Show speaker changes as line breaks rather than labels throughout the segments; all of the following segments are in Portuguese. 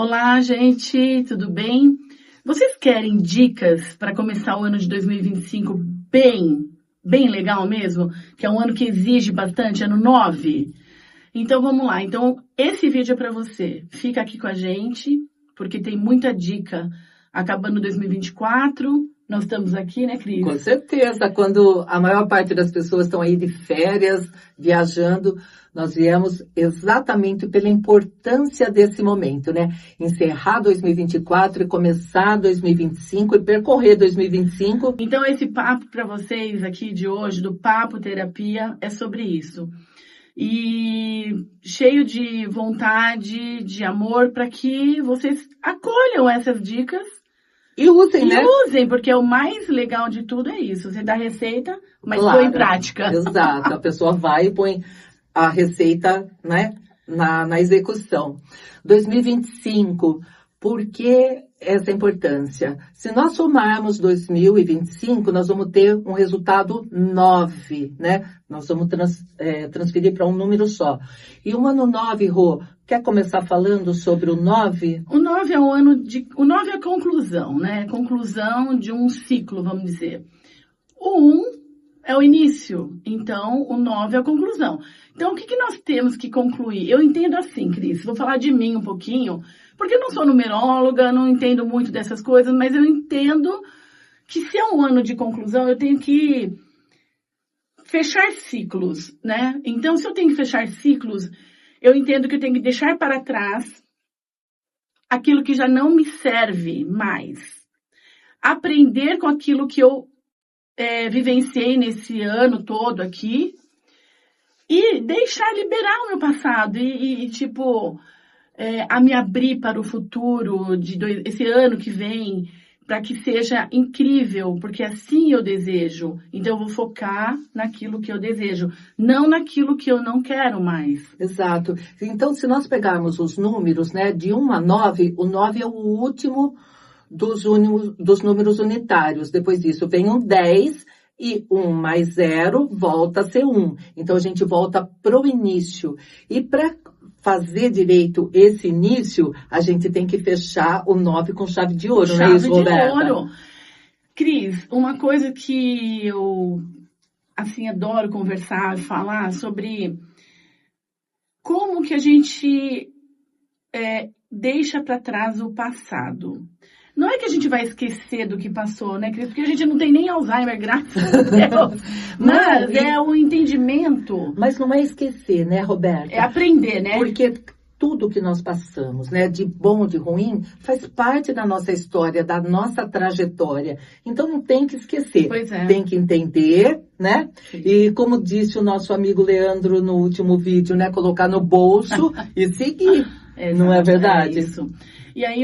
Olá, gente, tudo bem? Vocês querem dicas para começar o ano de 2025 bem legal mesmo? Que é um ano que exige bastante, ano 9? Então vamos lá. Então esse vídeo é para você. Fica aqui com a gente, porque tem muita dica. Acabando 2024, nós estamos aqui, né, Cris?
Com certeza, quando a maior parte das pessoas estão aí de férias, viajando, nós viemos exatamente pela importância desse momento, né? Encerrar 2024 e começar 2025 e percorrer 2025.
Então esse papo para vocês aqui de hoje, do Papo Terapia, é sobre isso. E cheio de vontade, de amor, para que vocês acolham essas dicas.
E usem, né?
E usem, porque o mais legal de tudo é isso. Você dá receita, mas
Claro,
põe em prática.
Exato. A pessoa vai e põe a receita, né, na execução. 2025, por que essa importância? Se nós somarmos 2025, nós vamos ter um resultado 9, né? Nós vamos transferir para um número só. E o ano 9, Rô, quer começar falando sobre o 9?
O 9 é o ano de... O 9 é a conclusão, né? Conclusão de um ciclo, vamos dizer. O 1 é o início, então o 9 é a conclusão. Então, o que nós temos que concluir? Eu entendo assim, Cris, vou falar de mim um pouquinho, porque eu não sou numeróloga, não entendo muito dessas coisas, mas eu entendo que se é um ano de conclusão, eu tenho que fechar ciclos, né? Então, se eu tenho que fechar ciclos, eu entendo que eu tenho que deixar para trás aquilo que já não me serve mais. Aprender com aquilo que eu vivenciei nesse ano todo aqui e deixar liberar o meu passado a me abrir para o futuro esse ano que vem, para que seja incrível, porque assim eu desejo. Então eu vou focar naquilo que eu desejo, não naquilo que eu não quero mais.
Exato. Então, se nós pegarmos os números, né, de 1 a 9, o 9 é o último dos números unitários. Depois disso vem um 10 e 1 mais 0 volta a ser 1. Então a gente volta para o início. E para fazer direito esse início, a gente tem que fechar o 9 com chave de ouro, não é isso, Roberta?
Chave de ouro. Cris, uma coisa que eu adoro conversar e falar sobre como que a gente deixa para trás o passado. Não é que a gente vai esquecer do que passou, né, Cris? Porque a gente não tem nem Alzheimer, graças a Deus. Mas é o entendimento.
Mas não é esquecer, né, Roberta?
É aprender, né?
Porque tudo que nós passamos, né, de bom, de ruim, faz parte da nossa história, da nossa trajetória. Então não tem que esquecer.
Pois é.
Tem que entender, né? Sim. E como disse o nosso amigo Leandro no último vídeo, né, colocar no bolso e seguir.
Exato,
não é verdade?
É isso. E aí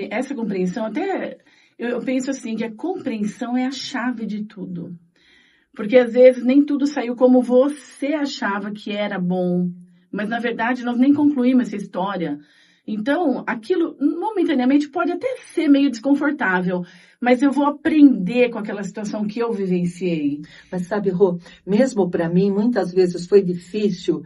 essa compreensão, até eu penso assim, que a compreensão é a chave de tudo. Porque às vezes nem tudo saiu como você achava que era bom. Mas na verdade nós nem concluímos essa história. Então aquilo momentaneamente pode até ser meio desconfortável. Mas eu vou aprender com aquela situação que eu vivenciei.
Mas sabe, Rô, mesmo para mim muitas vezes foi difícil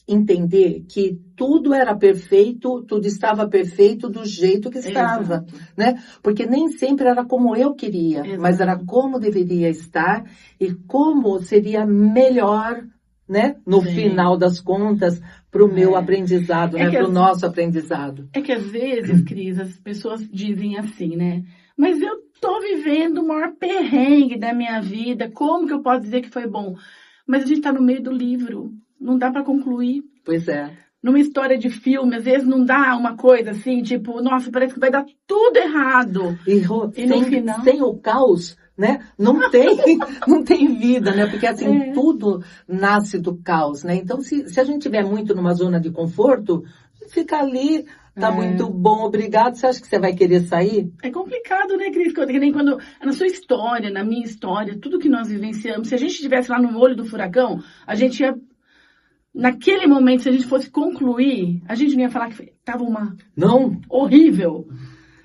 entender que tudo era perfeito, tudo estava perfeito do jeito que estava, né? Porque nem sempre era como eu queria, mas era como deveria estar e como seria melhor, né? No final das contas, para o meu aprendizado, né? Para o nosso aprendizado.
É que às vezes, Cris, as pessoas dizem assim, né? Mas eu tô vivendo o maior perrengue da minha vida, como que eu posso dizer que foi bom? Mas a gente tá no meio do livro. Não dá para concluir.
Pois é.
Numa história de filme, às vezes não dá uma coisa assim, tipo, nossa, parece que vai dar tudo errado.
E no final... sem o caos, né? Não tem vida, né? Porque assim, tudo nasce do caos, né? Então, se a gente estiver muito numa zona de conforto, fica ali, tá muito bom, obrigado. Você acha que você vai querer sair?
É complicado, né, Cris? Que nem quando, na sua história, na minha história, tudo que nós vivenciamos, se a gente estivesse lá no olho do furacão, a gente ia... Naquele momento, se a gente fosse concluir, a gente não ia falar que tava horrível.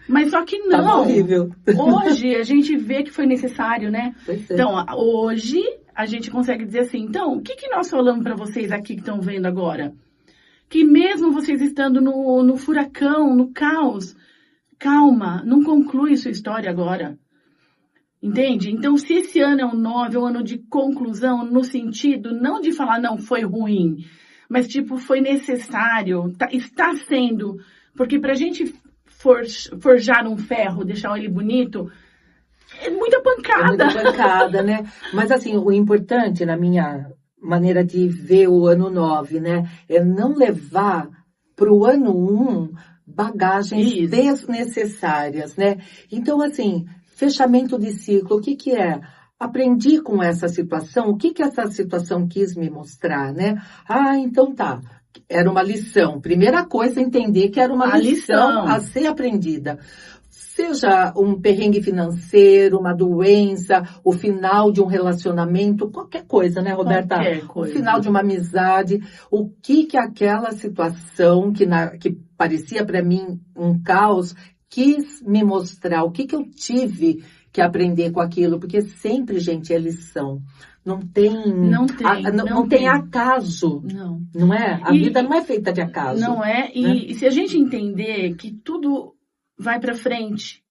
Mas só que não.
Tava horrível.
Hoje a gente vê que foi necessário, né?
Pois é.
Então, hoje a gente consegue dizer assim, então, o que nós falamos para vocês aqui que estão vendo agora? que mesmo vocês estando no furacão, no caos, calma, não conclui sua história agora. Entende? Então, se esse ano é um 9, é um ano de conclusão, no sentido não de falar, não, foi ruim, mas, tipo, foi necessário, está sendo, porque pra gente forjar um ferro, deixar ele bonito, é muita pancada.
É muita pancada, né? Mas, assim, o importante, na minha maneira de ver o ano 9, né, é não levar pro ano 1 bagagens desnecessárias, né? Então, assim, fechamento de ciclo, o que que é? Aprendi com essa situação, o que que essa situação quis me mostrar, né? Ah, então tá, era uma lição. Primeira coisa, entender que era uma lição a ser aprendida. Seja um perrengue financeiro, uma doença, o final de um relacionamento, qualquer coisa, né, Roberta?
Qualquer coisa.
O final de uma amizade, o que que aquela situação que parecia para mim um caos quis me mostrar, o que que eu tive que aprender com aquilo, porque sempre, gente, é lição. Não tem acaso. Não é? A vida não é feita de acaso.
Não é? E se a gente entender que tudo vai para frente,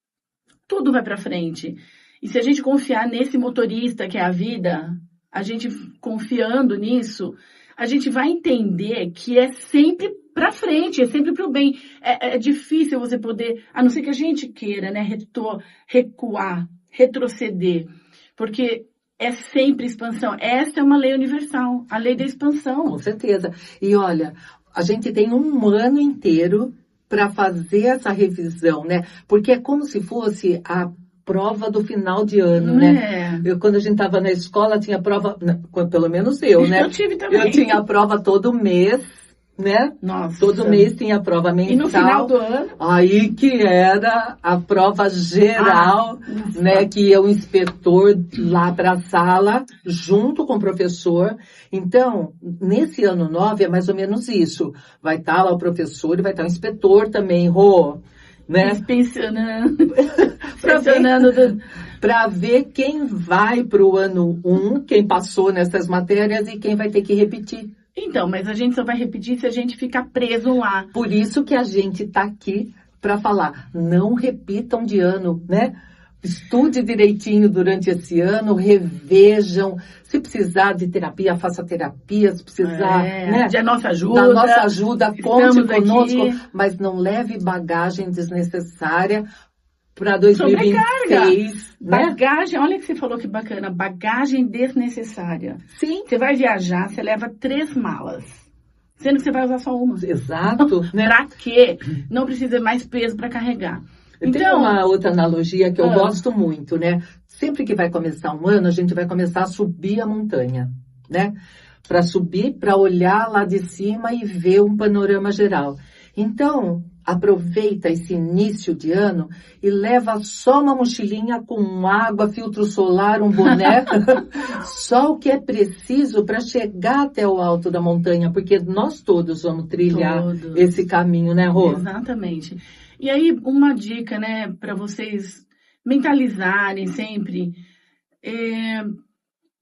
tudo vai para frente. E se a gente confiar nesse motorista que é a vida, a gente confiando nisso, a gente vai entender que é sempre para frente, é sempre para o bem. É difícil você poder, a não ser que a gente queira, né, recuar, retroceder, porque é sempre expansão. Essa é uma lei universal, a lei da expansão.
Com certeza. E olha, a gente tem um ano inteiro para fazer essa revisão, né? Porque é como se fosse a prova do final de ano, né? Quando a gente estava na escola, tinha prova, pelo menos eu, né?
Eu tive também.
Eu tinha a prova todo mês, né?
Nossa.
Todo mês tinha a prova mensal.
E no final do ano?
Aí que era a prova geral, né? Que ia o inspetor lá para a sala, junto com o professor. Então, nesse ano 9 é mais ou menos isso. Vai estar lá o professor e vai estar o inspetor também, né? Para ver quem vai para o ano 1, quem passou nessas matérias e quem vai ter que repetir.
Então, mas a gente só vai repetir se a gente ficar preso lá.
Por isso que a gente está aqui para falar, não repitam de ano, né? Estude direitinho durante esse ano, revejam. Se precisar de terapia, faça terapia. Se precisar, né?
Da nossa ajuda,
conte conosco. Aqui. Mas não leve bagagem desnecessária para 2026. Né?
Bagagem, olha que você falou que bacana. Bagagem desnecessária.
Sim.
Você vai viajar, você leva 3 malas. Sendo que você vai usar só uma.
Exato.
Né? Pra quê? Não precisa mais peso para carregar.
Então, tem uma outra analogia que eu gosto muito, né? Sempre que vai começar um ano, a gente vai começar a subir a montanha, né? Para subir, para olhar lá de cima e ver um panorama geral. Então, aproveita esse início de ano e leva só uma mochilinha com água, filtro solar, um boné, só o que é preciso para chegar até o alto da montanha, porque nós todos vamos trilhar esse caminho, né, Rô?
Exatamente. E aí, uma dica, né, para vocês mentalizarem sempre,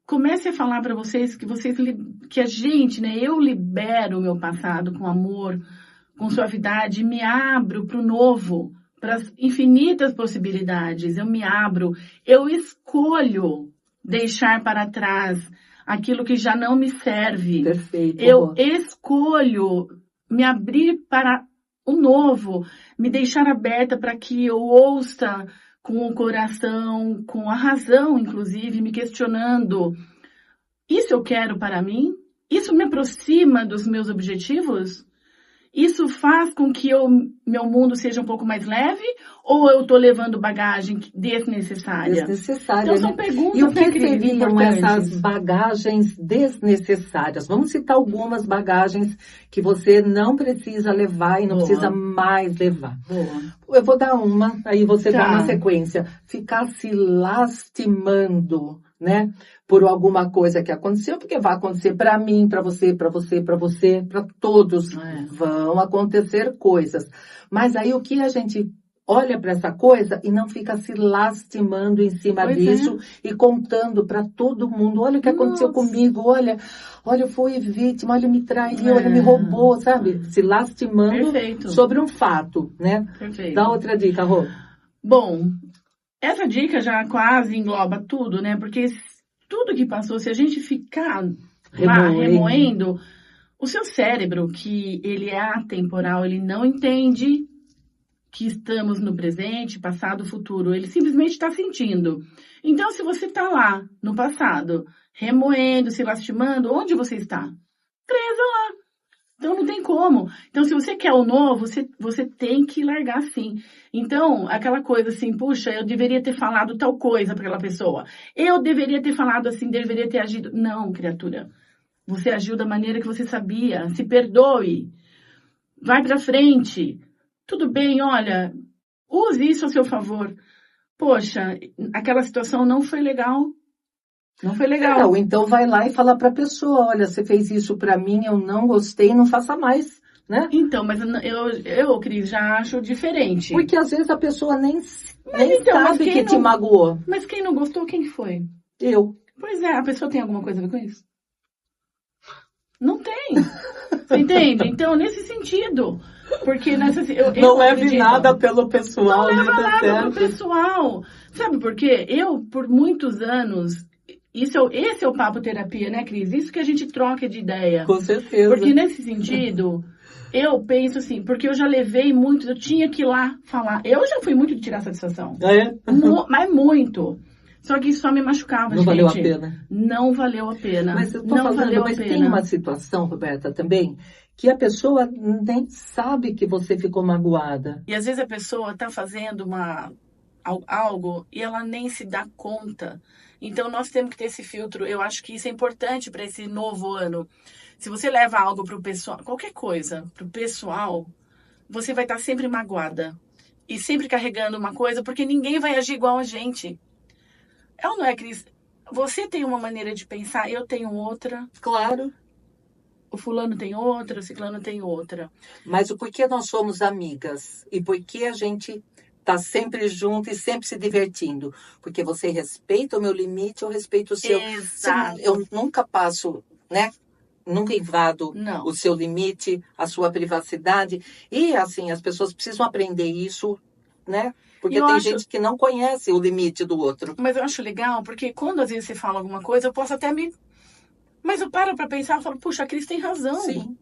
comece a falar para vocês que a gente, né, eu libero o meu passado com amor, com suavidade, me abro para o novo, para as infinitas possibilidades, eu me abro, eu escolho deixar para trás aquilo que já não me serve.
Perfeito.
Eu escolho me abrir para o novo, me deixar aberta para que eu ouça com o coração, com a razão, inclusive, me questionando. Isso eu quero para mim? Isso me aproxima dos meus objetivos? Isso faz com que meu mundo seja um pouco mais leve? Ou eu estou levando bagagem desnecessária?
Desnecessária,
então, são perguntas.
E o que seriam essas bagagens desnecessárias? Vamos citar algumas bagagens que você não precisa levar e não precisa mais levar. Eu vou dar uma, aí você dá uma sequência. Ficar se lastimando, né? Por alguma coisa que aconteceu, porque vai acontecer para mim, para você, para todos vão acontecer coisas. Mas aí o que a gente olha para essa coisa e não fica se lastimando em cima disso e contando para todo mundo, olha o que aconteceu comigo, olha, eu fui vítima, olha, me traiu, olha, me roubou, sabe? Se lastimando sobre um fato, né?
Perfeito.
Dá outra dica, Rô.
Bom, essa dica já quase engloba tudo, né? Porque tudo que passou, se a gente ficar lá remoendo, o seu cérebro, que ele é atemporal, ele não entende que estamos no presente, passado, futuro. Ele simplesmente está sentindo. Então, se você está lá, no passado, remoendo, se lastimando, onde você está? Presa lá. Então, não tem como. Então, se você quer o novo, você tem que largar sim. Então, aquela coisa assim, puxa, eu deveria ter falado tal coisa para aquela pessoa. Eu deveria ter falado assim, deveria ter agido. Não, criatura. Você agiu da maneira que você sabia. Se perdoe. Vai para frente. Tudo bem, olha, use isso a seu favor. Poxa, aquela situação não foi legal. Não foi legal.
Ou então vai lá e fala para a pessoa, olha, você fez isso para mim, eu não gostei, não faça mais, né?
Então, mas eu, Cris, já acho diferente.
Porque às vezes a pessoa nem sabe que te magoou.
Mas quem não gostou, quem foi?
Eu.
Pois é, a pessoa tem alguma coisa a ver com isso? Não tem. Você entende? Então, nesse sentido... Porque
não leve nada pelo pessoal.
Não leva nada pelo pessoal. Sabe por quê? Eu, por muitos anos, esse é o papo terapia, né, Cris? Isso que a gente troca de ideia.
Com certeza.
Porque nesse sentido, eu penso assim, porque eu já levei muito, eu tinha que ir lá falar. Eu já fui muito de tirar satisfação. Mas muito. Só que isso só me machucava,
não valeu a pena.
Não valeu a pena.
Mas eu tô falando, mas tem uma situação, Roberta, também, que a pessoa nem sabe que você ficou magoada.
E às vezes a pessoa tá fazendo algo e ela nem se dá conta. Então nós temos que ter esse filtro. Eu acho que isso é importante para esse novo ano. Se você leva algo pro pessoal, qualquer coisa, pro pessoal, você vai estar sempre magoada. E sempre carregando uma coisa, porque ninguém vai agir igual a gente. É ou não é, Cris? Você tem uma maneira de pensar, eu tenho outra.
Claro.
O fulano tem outra, o ciclano tem outra.
Mas o porquê nós somos amigas? E por que a gente tá sempre junto e sempre se divertindo? Porque você respeita o meu limite, eu respeito o seu.
Exato.
Eu nunca passo, né? Nunca invado o seu limite, a sua privacidade. E, assim, as pessoas precisam aprender isso, né? Porque tem gente que não conhece o limite do outro.
Mas eu acho legal, porque quando às vezes você fala alguma coisa, eu posso até Mas eu paro pra pensar e falo, puxa, a Cris tem razão.
Sim.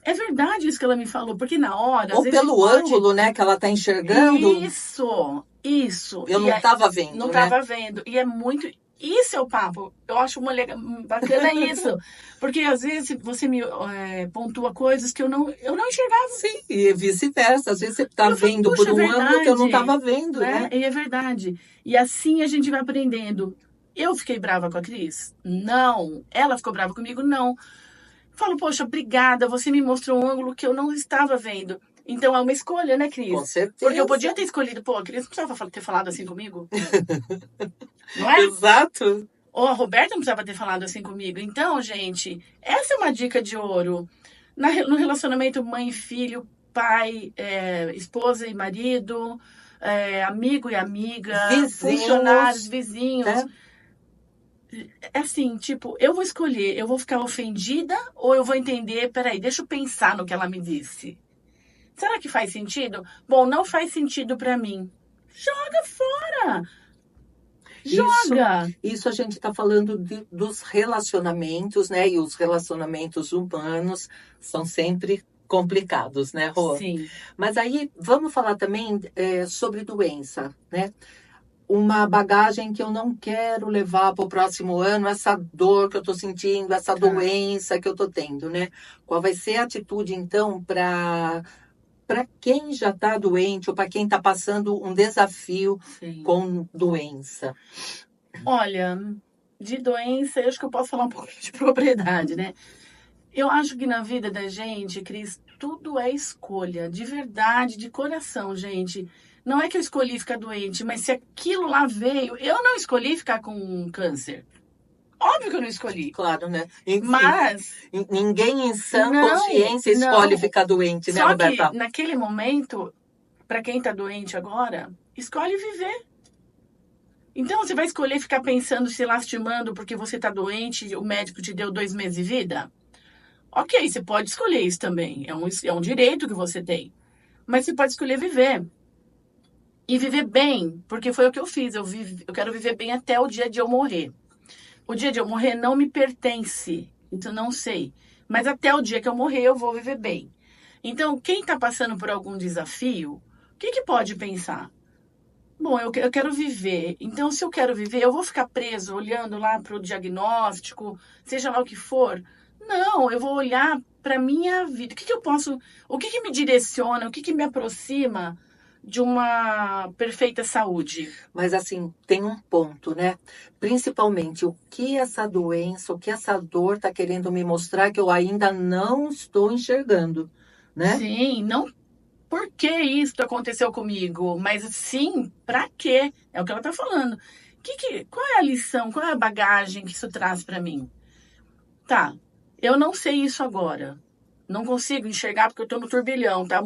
É verdade isso que ela me falou, porque na hora...
Ou pelo ângulo, né, que ela tá enxergando.
Isso.
Eu não tava vendo,
Não tava vendo. E é muito... Isso é o papo. Eu acho bacana isso. Porque às vezes você me pontua coisas que eu não enxergava.
Sim, e vice-versa. Às vezes você tá vendo por um ângulo que eu não tava vendo, né?
E é verdade. E assim a gente vai aprendendo. Eu fiquei brava com a Cris? Não. Ela ficou brava comigo? Não. Falo, poxa, obrigada, você me mostrou um ângulo que eu não estava vendo. Então é uma escolha, né, Cris?
Com certeza.
Porque eu podia ter escolhido, a Cris não precisava ter falado assim comigo. Não é?
Exato.
Ou a Roberta não precisava ter falado assim comigo. Então, gente, essa é uma dica de ouro. No relacionamento mãe e filho, pai, esposa e marido, amigo e amiga, funcionários, vizinhos. É assim, tipo, eu vou escolher, eu vou ficar ofendida ou eu vou entender, peraí, deixa eu pensar no que ela me disse. Será que faz sentido? Bom, não faz sentido pra mim. Joga fora! Joga!
Isso a gente está falando dos relacionamentos, né? E os relacionamentos humanos são sempre complicados, né, Rô?
Sim.
Mas aí, vamos falar também sobre doença, né? Uma bagagem que eu não quero levar para o próximo ano, essa dor que eu estou sentindo, essa doença que eu estou tendo, né? Qual vai ser a atitude, então, para quem já está doente ou para quem está passando um desafio com doença?
Olha, de doença, eu acho que eu posso falar um pouco de propriedade, né? Eu acho que na vida da gente, Cris, tudo é escolha, de verdade, de coração, gente. Não é que eu escolhi ficar doente, mas se aquilo lá veio, eu não escolhi ficar com câncer. Óbvio que eu não escolhi.
Claro, né?
Mas...
Ninguém em sã consciência escolhe ficar doente, né, Roberta?
Só que naquele momento, para quem está doente agora, escolhe viver. Então, você vai escolher ficar pensando, se lastimando porque você está doente e o médico te deu 2 meses de vida? Ok, você pode escolher isso também. É um direito que você tem. Mas você pode escolher viver. E viver bem, porque foi o que eu fiz. Eu quero viver bem até o dia de eu morrer. O dia de eu morrer não me pertence. Então, não sei. Mas até o dia que eu morrer, eu vou viver bem. Então, quem está passando por algum desafio, o que pode pensar? Bom, eu quero viver. Então, se eu quero viver, eu vou ficar preso olhando lá para o diagnóstico, seja lá o que for. Não, eu vou olhar para a minha vida. O que me direciona, o que me aproxima de uma perfeita saúde?
Mas assim, tem um ponto, né? Principalmente o que essa doença, o que essa dor está querendo me mostrar que eu ainda não estou enxergando, né?
Sim, não por que isso aconteceu comigo, mas sim, para quê? É o que ela está falando. Qual é a lição, qual é a bagagem que isso traz para mim? Tá, eu não sei isso agora. Não consigo enxergar porque eu tô no turbilhão, tá?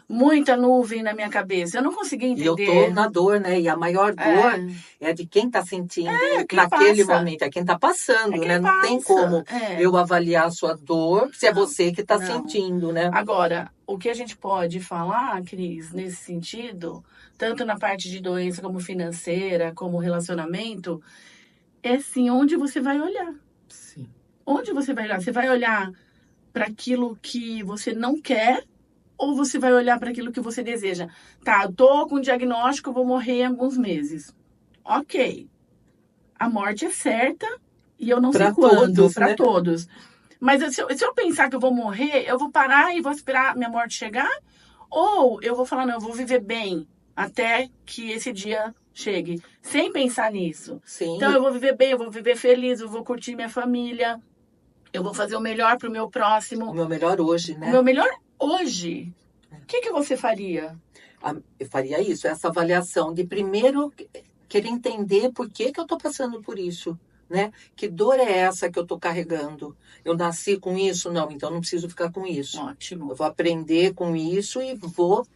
Muita nuvem na minha cabeça. Eu não consegui
E eu tô
entender.
na dor, né? E a maior dor é de quem tá sentindo
Quem
naquele
passa.
momento, é quem tá passando,
É quem
né? Não tem
passa.
como eu avaliar a sua dor se é você que tá
Não.
sentindo, né?
Agora, o que a gente pode falar, Cris, nesse sentido, tanto na parte de doença como financeira, como relacionamento, é sim onde você vai olhar.
Sim.
Onde você vai olhar? Você vai olhar para aquilo que você não quer ou você vai olhar para aquilo que você deseja? Tá, eu tô com um diagnóstico, eu vou morrer em alguns meses. Ok. A morte é certa e eu não sei
Pra
quando,
todos,
para
né?
todos. Mas se eu pensar que eu vou morrer, eu vou parar e vou esperar minha morte chegar? Ou eu vou falar, não, eu vou viver bem até que esse dia chegue, sem pensar nisso.
Sim.
Então eu vou viver bem, eu vou viver feliz, eu vou curtir minha família, eu vou fazer o melhor pro meu próximo.
O meu melhor hoje,
O
né?
meu melhor hoje. O que você faria?
Eu faria isso, essa avaliação de primeiro querer entender por que eu tô passando por isso, né? Que dor é essa que eu tô carregando? Eu nasci com isso? Não, então não preciso ficar com isso.
Ótimo.
Eu vou aprender com isso e vou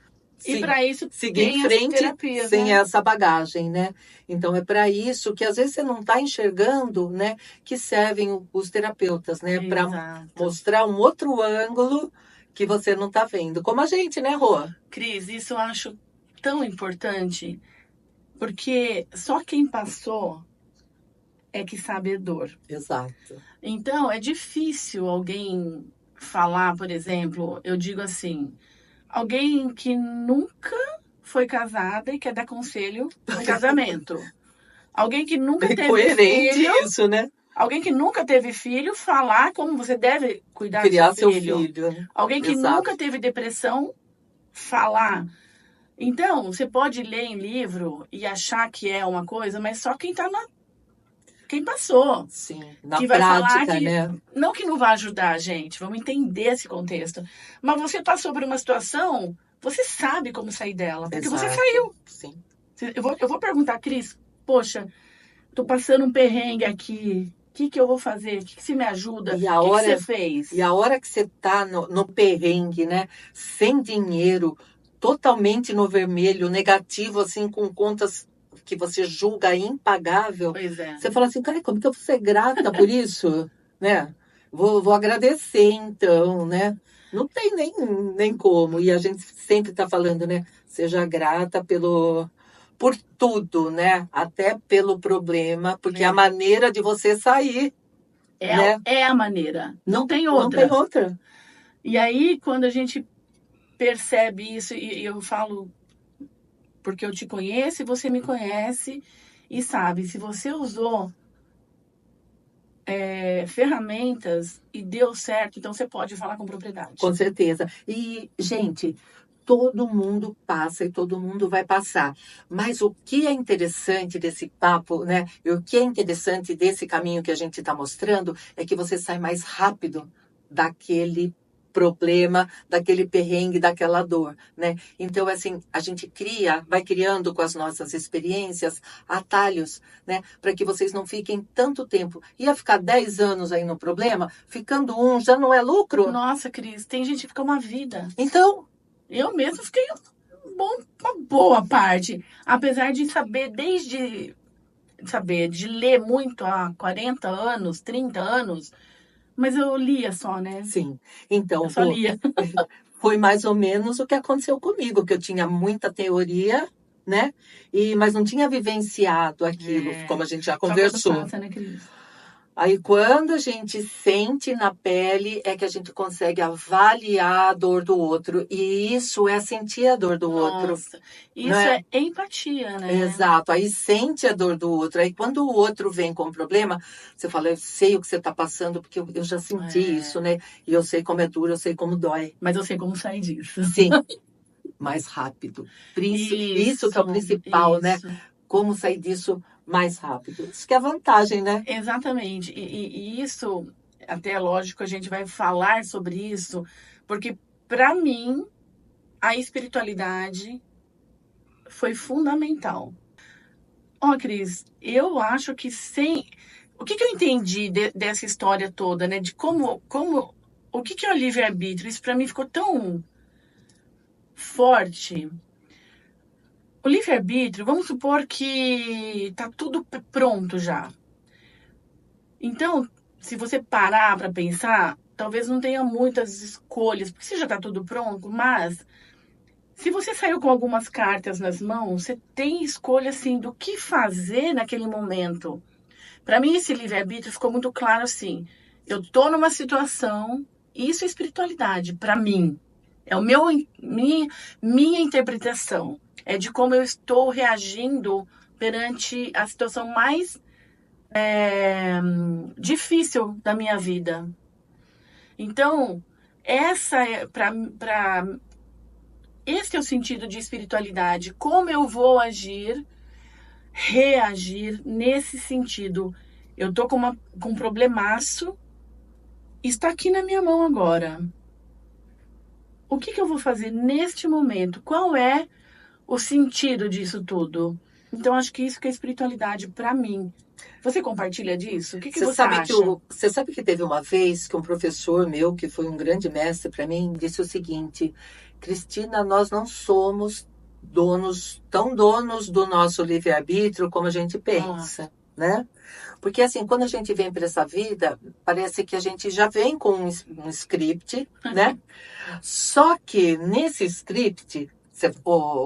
E para isso
seguir em frente
terapias,
sem
né?
essa bagagem, né? Então é para isso que às vezes você não está enxergando, né? Que servem os terapeutas, né? Para mostrar um outro ângulo que você não está vendo. Como a gente, né, Rô?
Cris, isso eu acho tão importante, porque só quem passou é que sabe a dor.
Exato.
Então, é difícil alguém falar, por exemplo, eu digo assim, alguém que nunca foi casada e quer dar conselho no casamento. Alguém que nunca teve
coerente
filho,
isso, né?
Alguém que nunca teve filho falar como você deve cuidar
Criar
do seu
filho.
filho. Alguém que
Exato.
nunca teve depressão falar. Então, você pode ler em livro e achar que é uma coisa, mas só quem passou.
Sim, na
que vai
prática,
falar que,
né?
Não que não vai ajudar a gente, vamos entender esse contexto. Mas você passou por uma situação, você sabe como sair dela, porque
Exato.
você saiu.
Sim.
Eu vou perguntar, Cris, poxa, tô passando um perrengue aqui. O que eu vou fazer? O que você me ajuda? O que você fez?
E a hora que você tá no perrengue, né? Sem dinheiro, totalmente no vermelho, negativo, assim, com contas que você julga impagável.
Pois é.
Você fala assim, cara, como que eu vou ser grata por isso? Né? Vou agradecer, então, né? Não tem nem como. E a gente sempre tá falando, né? Seja grata por tudo, né? Até pelo problema, porque a maneira de você sair, né?
É a maneira. Não tem outra.
Não tem outra.
E aí, quando a gente percebe isso, e eu falo, porque eu te conheço e você me conhece, e sabe, se você usou ferramentas e deu certo, então você pode falar com propriedade.
Com certeza. E, gente, todo mundo passa e todo mundo vai passar. Mas o que é interessante desse papo, né? E o que é interessante desse caminho que a gente está mostrando é que você sai mais rápido daquele problema, daquele perrengue, daquela dor, né? Então, assim, a gente vai criando com as nossas experiências atalhos, né? Para que vocês não fiquem tanto tempo. Ia ficar 10 anos aí no problema, ficando já não é lucro?
Nossa, Cris, tem gente que fica uma vida.
Então...
Eu mesmo fiquei uma boa parte. Apesar de saber de ler muito há 40 anos, 30 anos, mas eu lia só, né?
Sim. Então,
Eu só lia.
foi mais ou menos o que aconteceu comigo, que eu tinha muita teoria, né? Mas não tinha vivenciado aquilo, como a gente já
Só quando
conversou.
passa, né, Cris?
Aí, quando a gente sente na pele, é que a gente consegue avaliar a dor do outro. E isso é sentir a dor do outro.
Nossa,
Não
isso
é?
é empatia, né?
Exato. Aí sente a dor do outro. Aí, quando o outro vem com um problema, você fala, eu sei o que você está passando, porque eu já senti isso, né? E eu sei como é duro, eu sei como dói.
Mas eu sei como sair disso.
Sim, mais rápido. Isso que é o principal, né?
Isso.
Como sair disso mais rápido. Isso que é a vantagem, né?
Exatamente. E isso, até lógico, a gente vai falar sobre isso, porque para mim a espiritualidade foi fundamental. Ó, Cris, eu acho que sem. O que eu entendi dessa história toda, né? De como. O que é o livre-arbítrio? Isso para mim ficou tão forte. O livre-arbítrio, vamos supor que tá tudo pronto já. Então, se você parar para pensar, talvez não tenha muitas escolhas, porque você já tá tudo pronto, mas se você saiu com algumas cartas nas mãos, você tem escolha assim do que fazer naquele momento. Para mim, esse livre-arbítrio ficou muito claro assim. Eu tô numa situação, isso é espiritualidade, para mim. É minha interpretação. É de como eu estou reagindo perante a situação mais difícil da minha vida. Então, essa é esse é o sentido de espiritualidade. Como eu vou agir, reagir nesse sentido. Eu tô com um problemaço, está aqui na minha mão agora. O que eu vou fazer neste momento? Qual é o sentido disso tudo? Então, acho que isso que é espiritualidade para mim. Você compartilha disso? O que você acha?
Você sabe que teve uma vez que um professor meu, que foi um grande mestre para mim, disse o seguinte: Cristina, nós não somos tão donos do nosso livre-arbítrio como a gente pensa, né? Porque assim, quando a gente vem para essa vida, parece que a gente já vem com um script, né? Só que nesse script,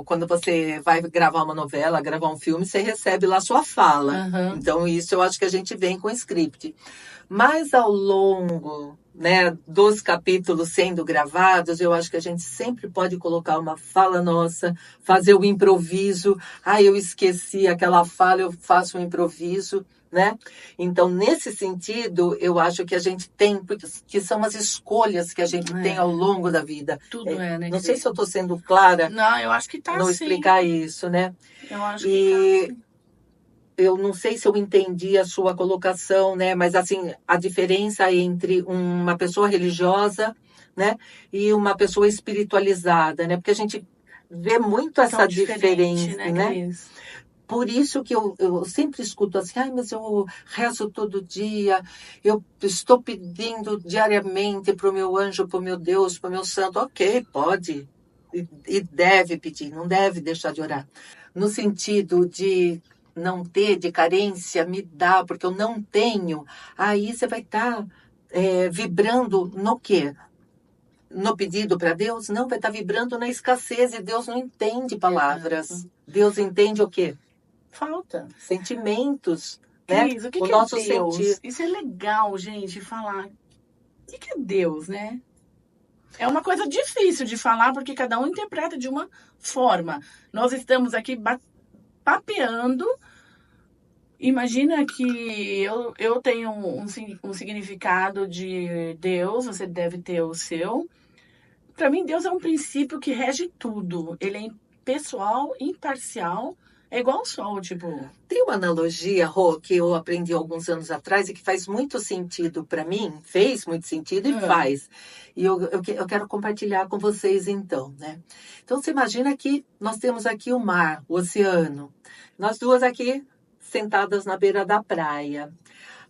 quando você vai gravar uma novela, gravar um filme, você recebe lá sua fala.
Uhum.
Então, isso eu acho que a gente vem com script. Mas ao longo, né, dos capítulos sendo gravados, eu acho que a gente sempre pode colocar uma fala nossa, fazer o improviso. Ah, eu esqueci aquela fala, eu faço um improviso, né? Então, nesse sentido, eu acho que a gente tem, que são as escolhas que a gente tem ao longo da vida.
Tudo né?
Não sei se eu estou sendo clara.
Não, eu acho que tá
no
sim.
explicar isso, né?
Eu acho que tá sim.
Eu não sei se eu entendi a sua colocação, né? Mas assim, a diferença entre uma pessoa religiosa, né, e uma pessoa espiritualizada, né? Porque a gente vê muito essa diferença, né?
Cris?
Por isso que eu sempre escuto assim, mas eu rezo todo dia, eu estou pedindo diariamente para o meu anjo, para o meu Deus, para o meu santo. Ok, pode e deve pedir, não deve deixar de orar. No sentido de não ter, de carência, me dá, porque eu não tenho. Aí você vai estar vibrando no quê? No pedido para Deus? Não, vai estar vibrando na escassez, e Deus não entende palavras.
Exato.
Deus entende o quê?
Falta.
Sentimentos.
Cris,
né?
O que
nosso
é Deus?
sentir.
Isso é legal, gente, falar. O que é Deus, né? É uma coisa difícil de falar, porque cada um interpreta de uma forma. Nós estamos aqui papeando. Imagina que eu tenho um significado de Deus, você deve ter o seu. Para mim, Deus é um princípio que rege tudo. Ele é pessoal, imparcial, é igual o sol, tipo.
Tem uma analogia, Rô, que eu aprendi alguns anos atrás e que faz muito sentido para mim, fez muito sentido e faz. E eu quero compartilhar com vocês então, né? Então, você imagina que nós temos aqui o mar, o oceano. Nós duas aqui sentadas na beira da praia.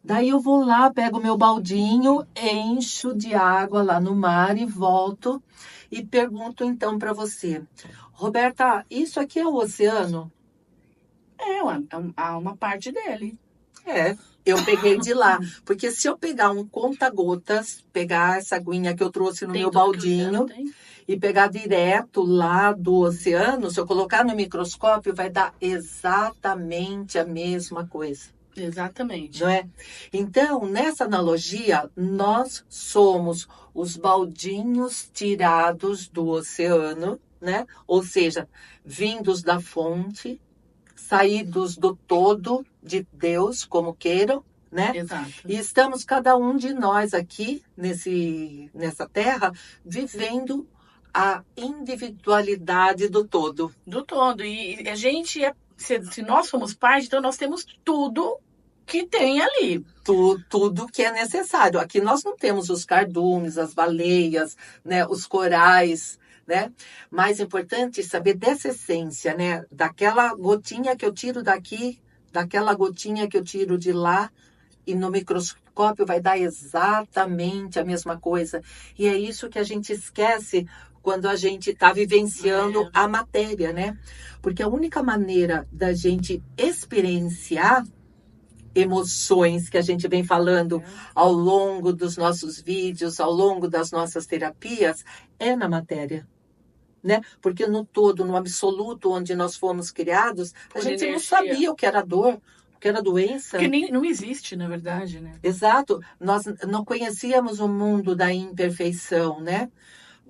Daí eu vou lá, pego meu baldinho, encho de água lá no mar e volto e pergunto então para você, Roberta, isso aqui é o oceano?
Há uma parte dele.
É, eu peguei de lá. Porque se eu pegar um conta-gotas, pegar essa aguinha que eu trouxe no
Tem
meu
tudo que o oceano
baldinho
tem.
e pegar direto lá do oceano, se eu colocar no microscópio, vai dar exatamente a mesma coisa.
Exatamente.
Não é? Então, nessa analogia, nós somos os baldinhos tirados do oceano, né? Ou seja, vindos da fonte, saídos do todo de Deus, como queiram, né?
Exato.
E estamos cada um de nós aqui nessa terra vivendo a individualidade do todo.
Do todo. E a gente se nós somos parte, então nós temos tudo que tem ali.
Tudo que é necessário. Aqui nós não temos os cardumes, as baleias, né, os corais, né? Mais importante saber dessa essência, né? Daquela gotinha que eu tiro daqui, daquela gotinha que eu tiro de lá, e no microscópio vai dar exatamente a mesma coisa. E é isso que a gente esquece quando a gente está vivenciando a matéria, né? Porque a única maneira da gente experienciar emoções que a gente vem falando ao longo dos nossos vídeos, ao longo das nossas terapias, é na matéria. Né? Porque no todo, no absoluto onde nós fomos criados, a gente não sabia o que era dor, o que era doença.
Porque não existe, na verdade, né?
Exato. Nós não conhecíamos o mundo da imperfeição, né?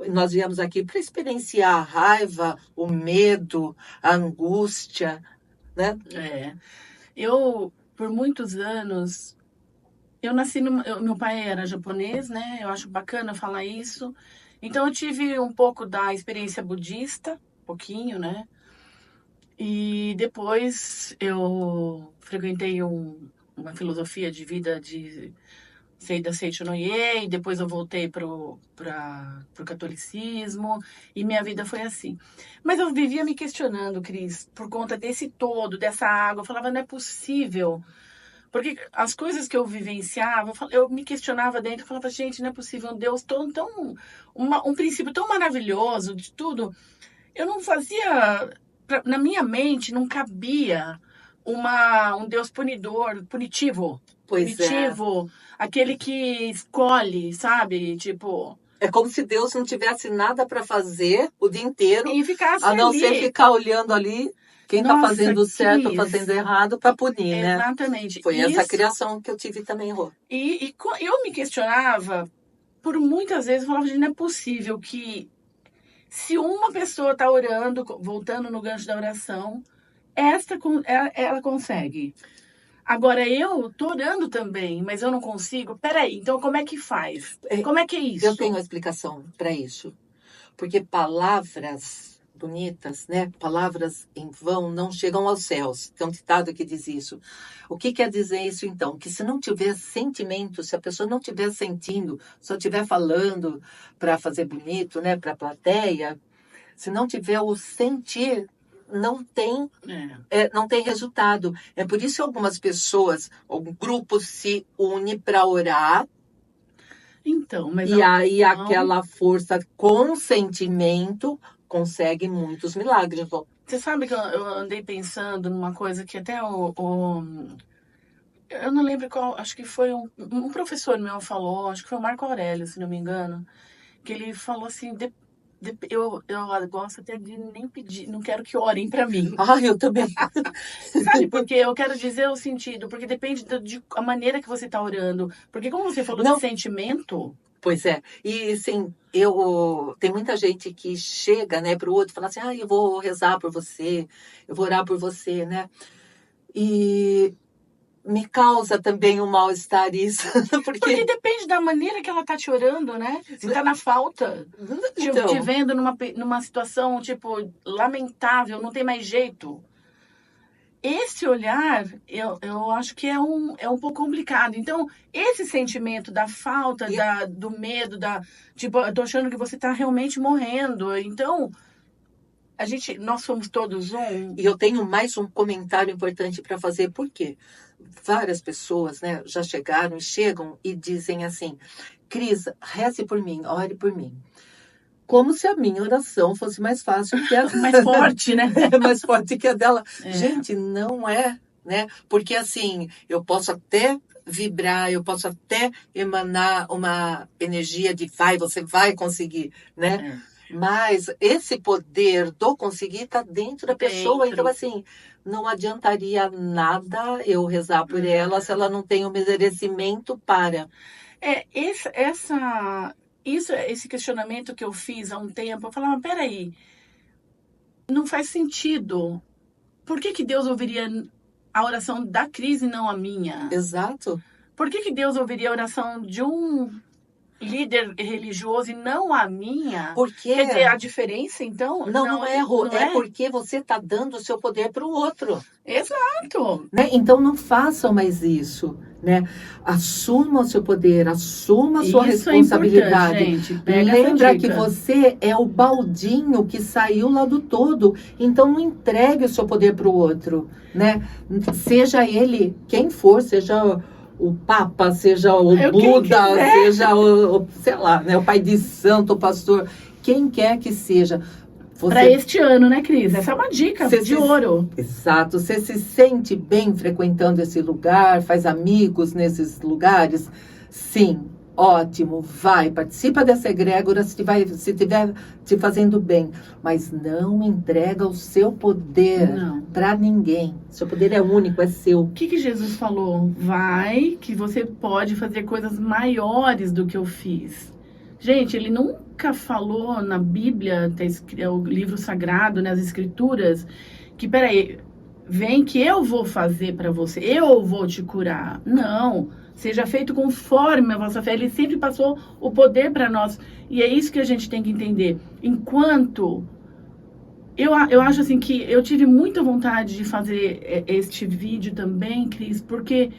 Nós viemos aqui para experienciar a raiva, o medo, a angústia, né?
Eu, por muitos anos, eu nasci meu pai era japonês, né? Eu acho bacana falar isso. Então eu tive um pouco da experiência budista, um pouquinho, né? E depois eu frequentei uma filosofia de vida de da Seiichi no Ie, e depois eu voltei pro catolicismo, e minha vida foi assim. Mas eu vivia me questionando, Cris, por conta desse todo, dessa água. Eu falava, não é possível. Porque as coisas que eu vivenciava, eu me questionava dentro, eu falava, gente, não é possível, um Deus um princípio tão maravilhoso de tudo. Eu não fazia, na minha mente, não cabia um Deus punitivo.
Pois
punitivo, aquele que escolhe, sabe? Tipo.
É como se Deus não tivesse nada para fazer o dia inteiro,
E ficasse
a não
ali.
ser ficar olhando ali quem está fazendo certo ou fazendo errado para punir, né?
Exatamente.
Foi essa criação que eu tive também, Rô.
E eu me questionava, por muitas vezes, eu falava, gente, não é possível que se uma pessoa está orando, voltando no gancho da oração, ela consegue. Agora, eu tô orando também, mas eu não consigo. Peraí, então como é que faz? Como é que é isso?
Eu tenho uma explicação para isso. Porque palavras bonitas, né? Palavras em vão não chegam aos céus. Tem um ditado que diz isso. O que quer dizer isso, então? Que se não tiver sentimento, se a pessoa não estiver sentindo, só estiver falando para fazer bonito, né? Para a plateia, se não tiver o sentir, não tem resultado. É por isso que algumas pessoas, algum grupo se une para orar.
Então, mas
e aí aquela força com sentimento consegue muitos milagres.
Você sabe que eu andei pensando numa coisa que até eu não lembro qual, acho que foi um professor meu falou, acho que foi o Marco Aurélio, se não me engano, que ele falou assim, eu gosto até de nem pedir, não quero que orem para mim.
Eu também.
Sabe, porque eu quero dizer o sentido, porque depende a maneira que você está orando. Porque como você falou de sentimento...
Pois é. E, assim, tem muita gente que chega, né, para o outro e fala assim, eu vou rezar por você, eu vou orar por você, né? E me causa também um mal-estar isso.
Porque depende da maneira que ela tá te orando, né? Se tá na falta, então... te vendo numa situação, tipo, lamentável, não tem mais jeito. Esse olhar, eu acho que é um pouco complicado. Então, esse sentimento da falta, do medo, tipo, eu tô achando que você tá realmente morrendo. Então, nós somos todos um.
E eu tenho mais um comentário importante para fazer. Por quê? várias pessoas, né, já chegaram e chegam e dizem assim, Cris, reze por mim, ore por mim. Como se a minha oração fosse mais fácil que a
Mais forte, né?
mais forte que a dela.
É.
Gente, não é, né? Porque assim, eu posso até vibrar, eu posso até emanar uma energia de você vai conseguir, né? Mas esse poder do conseguir está dentro da pessoa. Então, assim, não adiantaria nada eu rezar por ela se ela não tem o merecimento para.
Esse questionamento que eu fiz há um tempo, eu falava, peraí, não faz sentido. Por que Deus ouviria a oração da Cris e não a minha?
Exato.
Por que Deus ouviria a oração de um líder religioso e não a minha?
Porque...
Quer dizer, a diferença, então?
Não é, Rô. É porque você está dando o seu poder para o outro.
Exato.
Né? Então, não façam mais isso. Né? Assuma o seu poder, assuma a sua responsabilidade.
É importante, gente. Pega
Lembra que você é o baldinho que saiu lá do todo. Então, não entregue o seu poder para o outro. Né? Seja ele quem for, seja o Papa, seja o Buda, seja sei lá, né, o pai de santo, o pastor, quem quer que seja.
Para este ano, né, Cris? Essa é uma dica de ouro.
Exato. Você se sente bem frequentando esse lugar, faz amigos nesses lugares? Sim, ótimo, vai, participa dessa egrégora se estiver te fazendo bem. Mas não entrega o seu poder para ninguém. Seu poder é único, é seu. O
que Jesus falou? Vai, que você pode fazer coisas maiores do que eu fiz. Gente, ele nunca falou na Bíblia, o livro sagrado, nas escrituras, que, peraí, vem que eu vou fazer para você, eu vou te curar. Não, seja feito conforme a vossa fé. Ele sempre passou o poder para nós. E é isso que a gente tem que entender. Enquanto... Eu acho assim que eu tive muita vontade de fazer este vídeo também, Cris, porque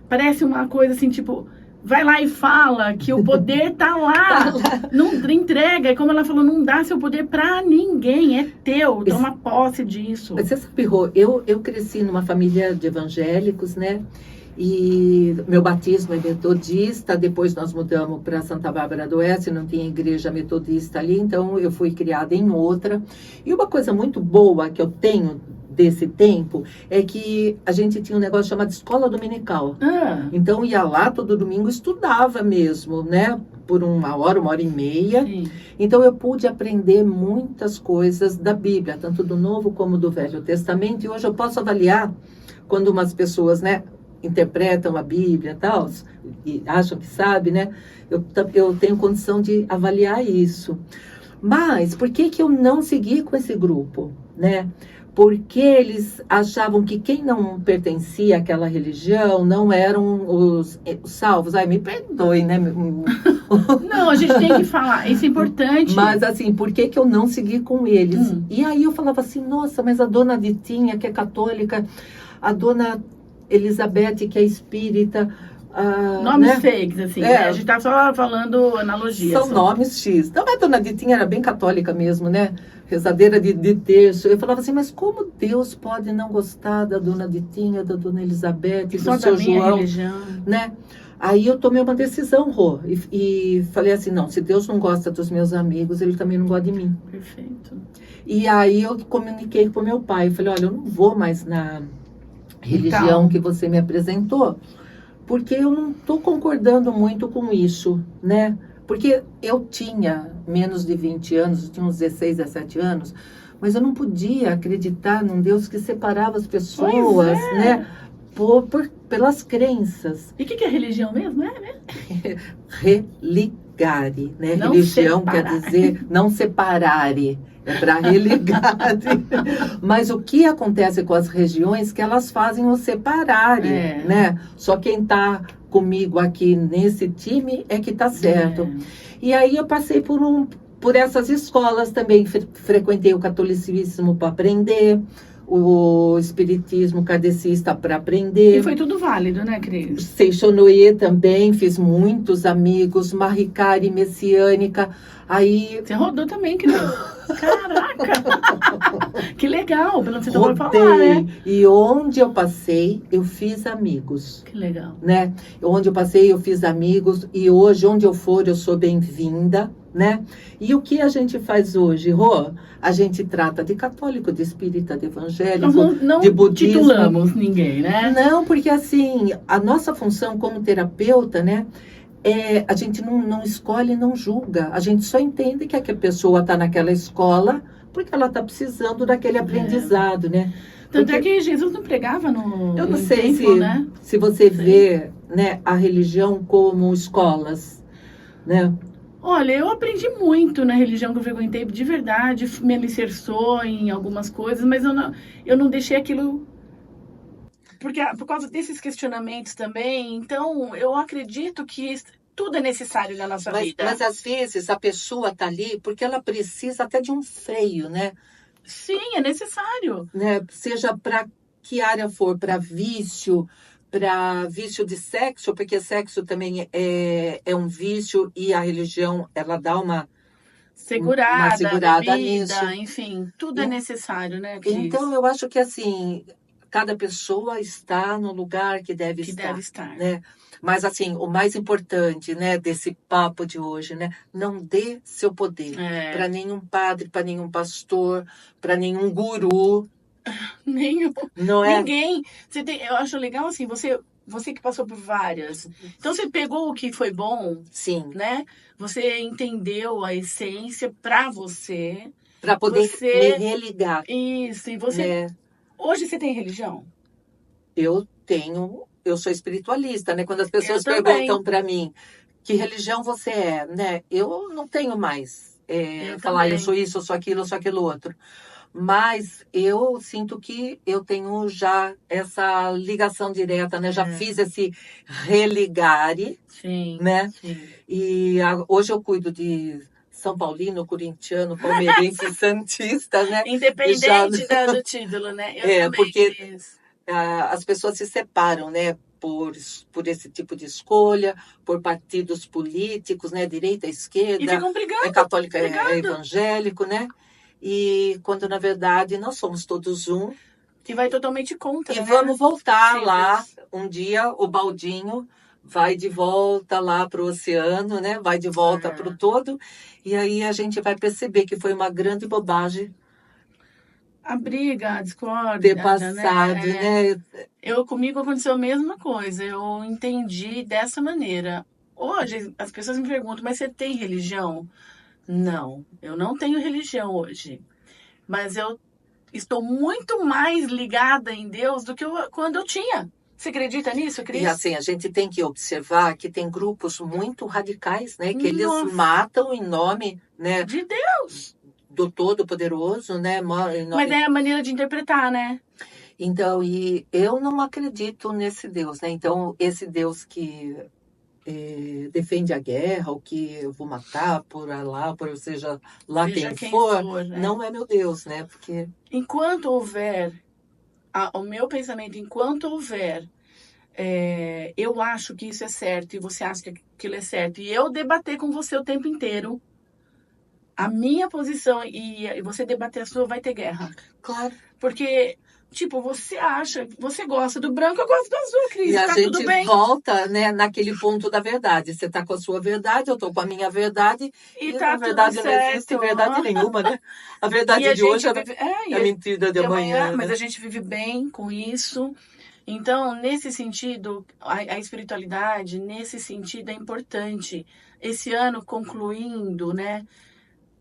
parece uma coisa assim, tipo... Vai lá e fala que o poder tá lá. Não entrega, como ela falou, não dá seu poder pra ninguém, é teu. Toma posse disso.
Você sabe, Rô, eu cresci numa família de evangélicos, né? E meu batismo é metodista, depois nós mudamos para Santa Bárbara do Oeste, não tinha igreja metodista ali, então eu fui criada em outra. E uma coisa muito boa que eu tenho desse tempo é que a gente tinha um negócio chamado escola dominical. Então ia lá todo domingo, estudava mesmo, né? Por uma hora e meia.
Sim.
Então eu pude aprender muitas coisas da Bíblia, tanto do Novo como do Velho Testamento. E hoje eu posso avaliar quando umas pessoas, né, interpretam a Bíblia e tal, e acham que sabe, né? Eu tenho condição de avaliar isso. Mas por que eu não segui com esse grupo, né? Porque eles achavam que quem não pertencia àquela religião não eram os salvos. Ai, me perdoe, né?
Não, a gente tem que falar, isso é importante.
Mas assim, por que eu não segui com eles? E aí eu falava assim, nossa, mas a dona Ditinha, que é católica, a dona Elizabeth, que é espírita...
nomes,
né?
fakes, assim, né? A gente tá só falando analogia.
São nomes X. Então, a dona Ditinha era bem católica mesmo, né? Rezadeira de terço. Eu falava assim, mas como Deus pode não gostar da dona Ditinha, da dona Elizabeth, do seu João?
Religião.
Né? Aí eu tomei uma decisão, Rô, e falei assim, não, se Deus não gosta dos meus amigos, ele também não gosta de mim.
Perfeito.
E aí eu comuniquei com meu pai, falei, olha, eu não vou mais na religião que você me apresentou, porque eu não estou concordando muito com isso, né? Porque eu tinha menos de 20 anos, eu tinha uns 16, 17 anos, mas eu não podia acreditar num Deus que separava as pessoas, né? Pelas crenças.
E o que é religião mesmo?
Religare, né?
Não
religião
separar.
Quer dizer não separare. É para religar. Mas o que acontece com as regiões que elas fazem o separarem, né? Só quem está comigo aqui nesse time é que está certo. E aí eu passei por essas escolas também, frequentei o catolicismo para aprender, o espiritismo kardecista para aprender.
E foi tudo válido, né, Cris?
Seixonoye também, fiz muitos amigos, Maricari messiânica. Aí...
Você rodou também, Cris? Caraca! Que legal, pelo que você acabou de falar,
Rodei.
né?
E onde eu passei, eu fiz amigos.
Que legal.
Né? Onde eu passei, eu fiz amigos. E hoje, onde eu for, eu sou bem-vinda. Né? E o que a gente faz hoje, Rô? A gente trata de católico, de espírita, de evangélico,
Nós não
de budismo.
titulamos ninguém, né?
Não, porque assim, a nossa função como terapeuta, né? A gente não escolhe, não julga. A gente só entende que a pessoa está naquela escola porque ela está precisando daquele aprendizado, né?
Tanto
Porque
é que Jesus não pregava no
eu não sei
templo, né?
se você vê, né, a religião como escolas, né?
Olha, eu aprendi muito na religião que eu frequentei, de verdade, me alicerçou em algumas coisas, mas eu não deixei aquilo porque por causa desses questionamentos também. Então, eu acredito que tudo é necessário na nossa vida.
Mas às vezes a pessoa está ali porque ela precisa até de um freio, né?
Sim, é necessário.
Né? Seja para que área for, para vício de sexo, porque sexo também é um vício e a religião ela dá uma segurada
bebida,
nisso.
enfim, tudo é necessário, né, Cris?
Então eu acho que assim, cada pessoa está no lugar que deve
estar.
Né? Mas assim, o mais importante, né, desse papo de hoje, né, não dê seu poder para nenhum padre, para nenhum pastor, para nenhum guru.
Nenhum.
Não é?
Ninguém. Eu acho legal assim, você que passou por várias. Então você pegou o que foi bom,
sim,
né? Você entendeu a essência para você,
para poder me religar.
Isso. E você hoje você tem religião?
Eu sou espiritualista, né? Quando as pessoas perguntam para mim que religião você é, né? Eu não tenho mais falar eu sou isso, eu sou aquilo outro. Mas eu sinto que eu tenho já essa ligação direta, né? Já fiz esse religare, né? Sim. E hoje eu cuido de São Paulino, corintiano, palmeirense, santista, né?
Independente do título, né? Eu também
porque
fiz.
As pessoas se separam, né? Por esse tipo de escolha, por partidos políticos, né? Direita, esquerda,
e ficam brigando,
é católico, é evangélico, né? E quando, na verdade, nós somos todos um.
Que vai totalmente contra,
E
né?
vamos voltar lá, um dia, o baldinho vai de volta lá para o oceano, né? Vai de volta para o todo. E aí a gente vai perceber que foi uma grande bobagem.
A briga, a discórdia,
ter passado, né?
Comigo aconteceu a mesma coisa. Eu entendi dessa maneira. Hoje, as pessoas me perguntam, mas você tem religião? Não, eu não tenho religião hoje. Mas eu estou muito mais ligada em Deus do que quando eu tinha. Você acredita nisso, Cris?
E assim, a gente tem que observar que tem grupos muito radicais, né? Que eles matam em nome, né?
De Deus!
Do Todo-Poderoso, né?
Mas é a maneira de interpretar, né?
Então, e eu não acredito nesse Deus, né? Então, esse Deus que defende a guerra, ou que eu vou matar por lá, por seja lá quem for, né? Não é meu Deus, né? Porque
enquanto houver, o meu pensamento, enquanto houver, eu acho que isso é certo e você acha que aquilo é certo, e eu debater com você o tempo inteiro a minha posição e você debater a sua, vai ter guerra.
Claro.
Porque, tipo, você gosta do branco, eu gosto do azul, Cris.
E a gente volta, né, naquele ponto da verdade. Você tá com a sua verdade, eu tô com a minha verdade. E na verdade não existe verdade nenhuma, né? A verdade de hoje é a mentira de amanhã.
Mas a gente vive bem com isso. Então, nesse sentido, a espiritualidade, nesse sentido, é importante. Esse ano concluindo, né?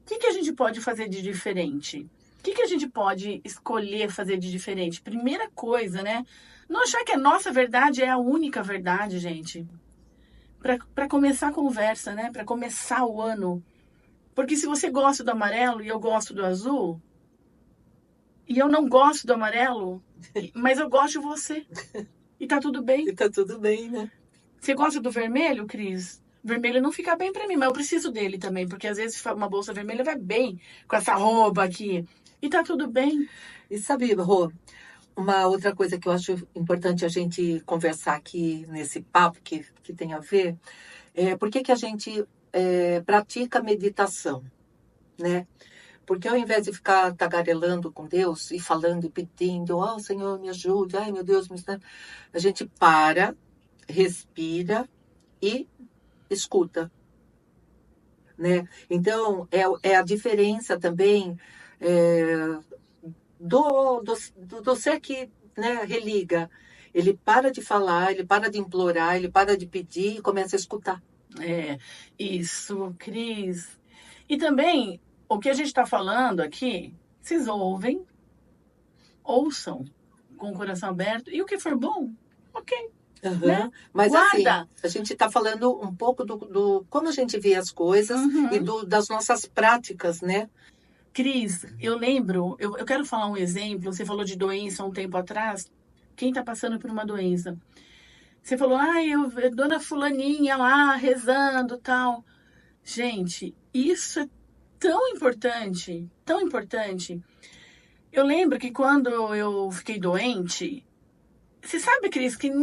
O que a gente pode fazer de diferente? O que a gente pode escolher fazer de diferente? Primeira coisa, né? Não achar que a nossa verdade é a única verdade, gente. Para começar a conversa, né? Para começar o ano. Porque se você gosta do amarelo e eu gosto do azul, e eu não gosto do amarelo, mas eu gosto de você. E tá tudo bem.
E tá tudo bem, né?
Você gosta do vermelho, Cris? Vermelho não fica bem para mim, mas eu preciso dele também, porque às vezes uma bolsa vermelha vai bem com essa roupa aqui. E tá tudo bem.
E sabe, Rô, uma outra coisa que eu acho importante a gente conversar aqui nesse papo que tem a ver, por que a gente pratica meditação, né? Porque ao invés de ficar tagarelando com Deus e falando e pedindo, ó Senhor, me ajude, ai meu Deus, a gente para, respira e escuta, né? Então, é a diferença também do ser que, né, religa. Ele para de falar, ele para de implorar, ele para de pedir e começa a escutar.
Isso, Cris. E também, o que a gente está falando aqui, vocês ouçam com o coração aberto, e o que for bom, ok.
Uhum.
Né?
Mas
Guarda.
assim, a gente está falando um pouco do como a gente vê as coisas e das nossas práticas, né?
Cris, eu lembro, eu quero falar um exemplo. Você falou de doença há um tempo atrás. Quem está passando por uma doença? Você falou, dona fulaninha lá rezando, tal. Gente, isso é tão importante, tão importante. Eu lembro que quando eu fiquei doente, você sabe, Cris, que eu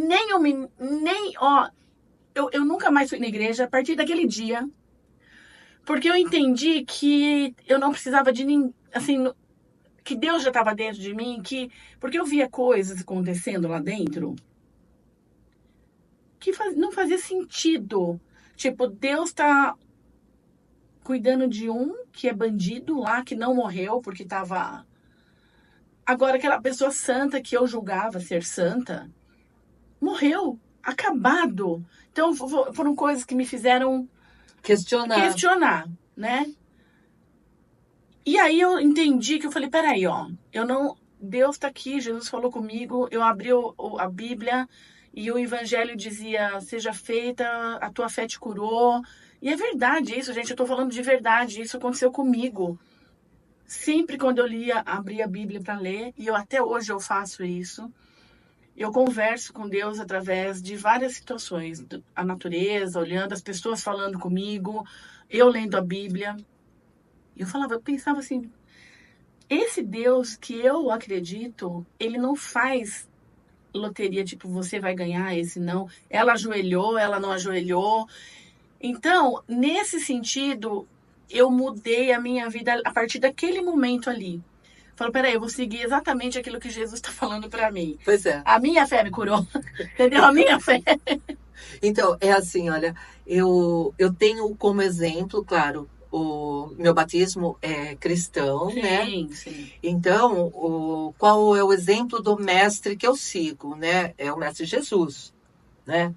nunca mais fui na igreja a partir daquele dia. Porque eu entendi que eu não precisava de ninguém, assim, que Deus já estava dentro de mim, porque eu via coisas acontecendo lá dentro que não fazia sentido. Tipo, Deus está cuidando de um que é bandido lá, que não morreu porque estava... Agora, aquela pessoa santa que eu julgava ser santa, morreu, acabado. Então, foram coisas que me fizeram questionar, né? E aí eu entendi que eu falei, peraí, Deus está aqui, Jesus falou comigo, eu abri a Bíblia e o Evangelho dizia, seja feita, a tua fé te curou. E é verdade isso, gente, eu estou falando de verdade, isso aconteceu comigo. Sempre quando eu abria a Bíblia para ler, e até hoje eu faço isso, eu converso com Deus através de várias situações, a natureza, olhando, as pessoas falando comigo, eu lendo a Bíblia. Eu pensava assim, esse Deus que eu acredito, ele não faz loteria, tipo, você vai ganhar, esse não. Ela ajoelhou, ela não ajoelhou. Então, nesse sentido, eu mudei a minha vida a partir daquele momento ali. Falei, peraí, eu vou seguir exatamente aquilo que Jesus está falando para mim.
Pois é.
A minha fé me curou, entendeu? A minha fé.
Então, é assim, olha, eu tenho como exemplo, claro, o meu batismo é cristão,
sim,
né?
Sim.
Então, qual é o exemplo do mestre que eu sigo, né? É o mestre Jesus, né?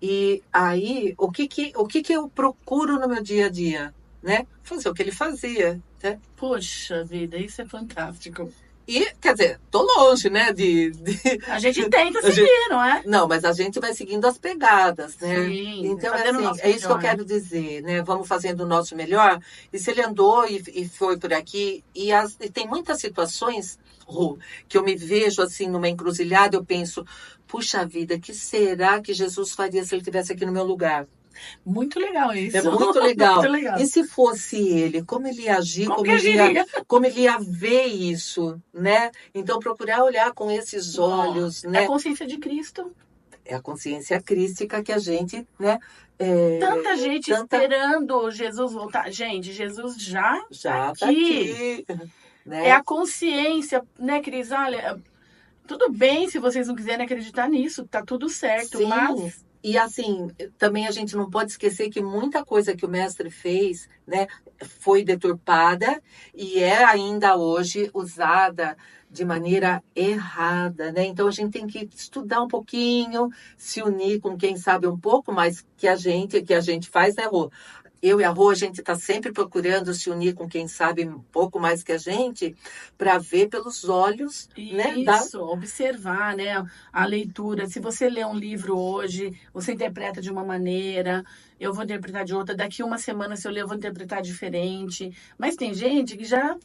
E aí, o que eu procuro no meu dia a dia, né? Fazer o que ele fazia, né?
Poxa vida, isso é fantástico.
E, quer dizer, tô longe, né?
A gente tenta seguir, não é?
Não, mas a gente vai seguindo as pegadas, né?
Sim,
então, assim, é isso que eu quero dizer, né? Vamos fazendo o nosso melhor. E se ele andou e foi por aqui, e tem muitas situações, Ru, que eu me vejo, assim, numa encruzilhada, eu penso, puxa vida, que será que Jesus faria se ele estivesse aqui no meu lugar?
Muito legal isso.
É muito legal.
Muito legal.
E se fosse ele, como ele ia agir, como ele ia ver isso, né? Então, procurar olhar com esses olhos, né?
É a consciência de Cristo.
É a consciência crística que a gente, né?
Tanta gente esperando Jesus voltar. Gente, Jesus já tá aqui.
Né?
É a consciência, né, Cris? Olha, tudo bem se vocês não quiserem acreditar nisso, tá tudo certo,
sim.
Mas...
E assim, também a gente não pode esquecer que muita coisa que o mestre fez, né, foi deturpada e é ainda hoje usada de maneira errada, né? Então a gente tem que estudar um pouquinho, se unir com quem sabe um pouco mais que a gente faz, né, Rô? Eu e a Rô, a gente está sempre procurando se unir com quem sabe um pouco mais que a gente, para ver pelos olhos, né?
Isso, observar, né? A leitura. Se você lê um livro hoje, você interpreta de uma maneira, eu vou interpretar de outra. Daqui uma semana, se eu ler, eu vou interpretar diferente. Mas tem gente que já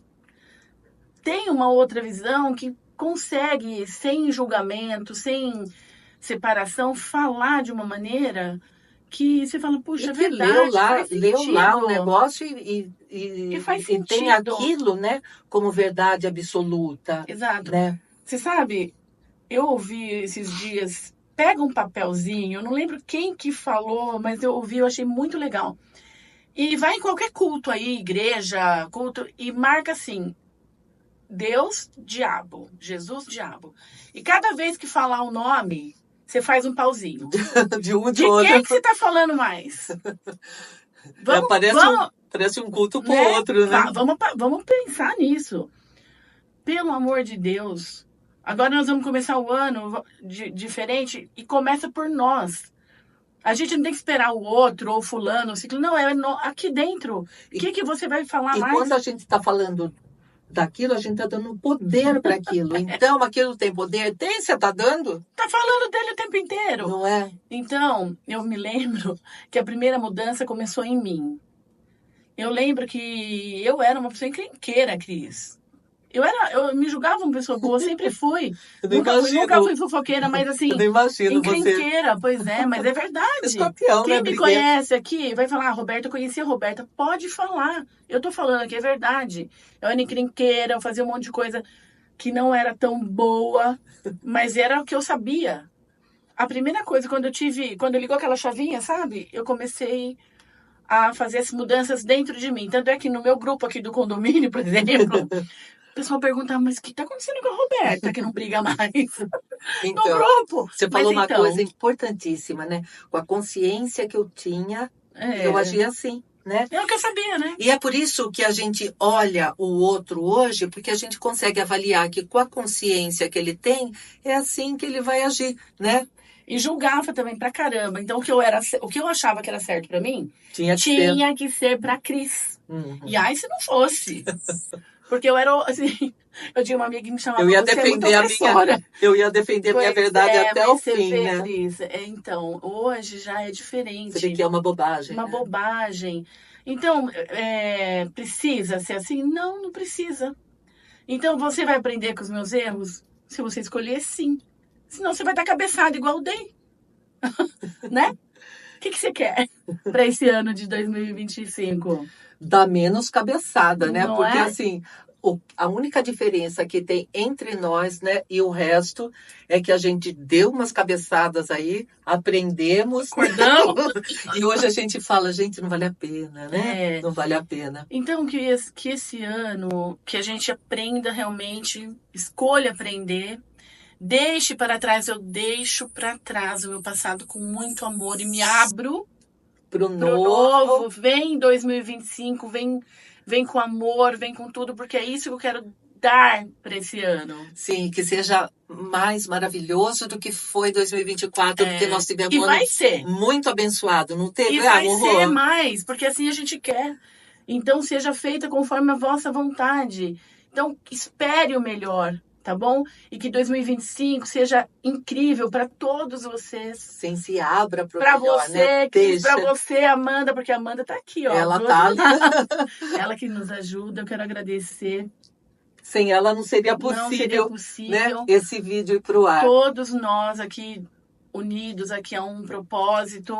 tem uma outra visão, que consegue, sem julgamento, sem separação, falar de uma maneira... que você fala, puxa, é verdade,
leu lá o negócio e
faz sentido.
Tem aquilo, né, como verdade absoluta.
Exato.
Né?
Você sabe, eu ouvi esses dias, pega um papelzinho, eu não lembro quem que falou, mas eu ouvi, eu achei muito legal. E vai em qualquer culto aí, igreja, culto, e marca assim, Deus, diabo, Jesus, diabo. E cada vez que falar o nome, você faz um pauzinho.
De um e
De
do outro.
quem que você tá falando mais? Vamos,
Parece um culto pro
né?
outro, né?
Vamos pensar nisso. Pelo amor de Deus. Agora nós vamos começar o ano diferente e começa por nós. A gente não tem que esperar o outro ou fulano, ou ciclo. Não, aqui dentro. O que você vai falar mais?
E quando a gente está falando daquilo, a gente está dando poder para aquilo. Então, aquilo tem poder? Tem, você está dando?
Tá falando dele o tempo inteiro.
Não é?
Então, eu me lembro que a primeira mudança começou em mim. Eu lembro que eu era uma pessoa encrenqueira, Cris. Eu me julgava uma pessoa boa, sempre fui. Nunca fui fofoqueira, mas assim,
eu não imagino
encrenqueira, pois é, mas é verdade.
Escorpião,
Quem
né,
me conhece aqui vai falar, Roberta, eu conheci a Roberta. Pode falar. Eu tô falando aqui, é verdade. Eu era encrenqueira, eu fazia um monte de coisa que não era tão boa, mas era o que eu sabia. A primeira coisa, quando ligou aquela chavinha, sabe? Eu comecei a fazer as mudanças dentro de mim. Tanto é que no meu grupo aqui do condomínio, por exemplo, o pessoal pergunta, mas o que está acontecendo com a Roberta, que não briga mais
então,
no grupo?
Você falou uma coisa importantíssima, né? Com a consciência que eu tinha, eu agia assim, né?
É o que eu sabia, né?
E é por isso que a gente olha o outro hoje, porque a gente consegue avaliar que com a consciência que ele tem, é assim que ele vai agir, né?
E julgava também pra caramba. Então, o que eu achava que era certo pra mim, tinha que ser pra Cris.
Uhum.
E aí, se não fosse... Porque eu era, assim, eu tinha uma amiga que me chamava
eu ia defender a minha verdade até o fim, né?
Cris. Então, hoje já é diferente.
Você vê que é uma bobagem.
Uma bobagem. Então, precisa ser assim? Não precisa. Então, você vai aprender com os meus erros? Se você escolher, sim. Senão, você vai estar cabeçado igual o Day. Né? O que você quer para esse ano de 2025?
Dá menos cabeçada, né?
Não
porque
é?
assim, a única diferença que tem entre nós, né, e o resto é que a gente deu umas cabeçadas aí, aprendemos,
acordamos,
e hoje a gente fala, gente, não vale a pena, né? Não vale a pena.
Então, que esse ano, que a gente aprenda realmente, escolha aprender, deixe para trás, eu deixo para trás o meu passado com muito amor e me abro
pro novo.
Vem 2025, vem com amor, vem com tudo, porque é isso que eu quero dar para esse ano.
Sim, que seja mais maravilhoso do que foi 2024, porque nós tivemos um ano muito abençoado, não teve?
E vai ser mais, porque assim a gente quer. Então, seja feita conforme a vossa vontade. Então, espere o melhor. Tá bom? E que 2025 seja incrível para todos vocês.
Sim, se abra
para
melhor,
você,
né?
Para você, Amanda, porque a Amanda tá aqui, ó.
Ela tá ali.
Ela que nos ajuda, eu quero agradecer.
Sem ela não seria possível, né? Esse vídeo ir pro ar.
Todos nós aqui unidos aqui a um propósito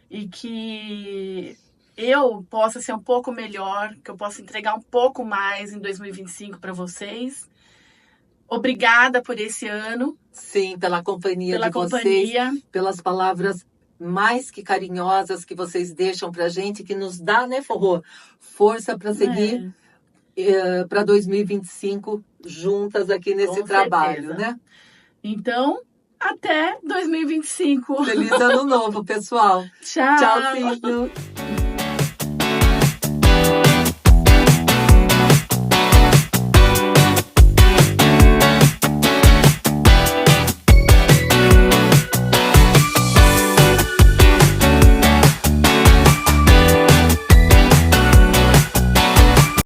e que eu possa ser um pouco melhor, que eu possa entregar um pouco mais em 2025 para vocês. Obrigada por esse ano.
Sim, pela companhia de vocês, pelas palavras mais que carinhosas que vocês deixam pra gente, que nos dá, né, Forró, força para seguir para 2025 juntas aqui nesse trabalho, né?
Então, até 2025.
Feliz ano novo, pessoal.
Tchau.
Tchau, filho.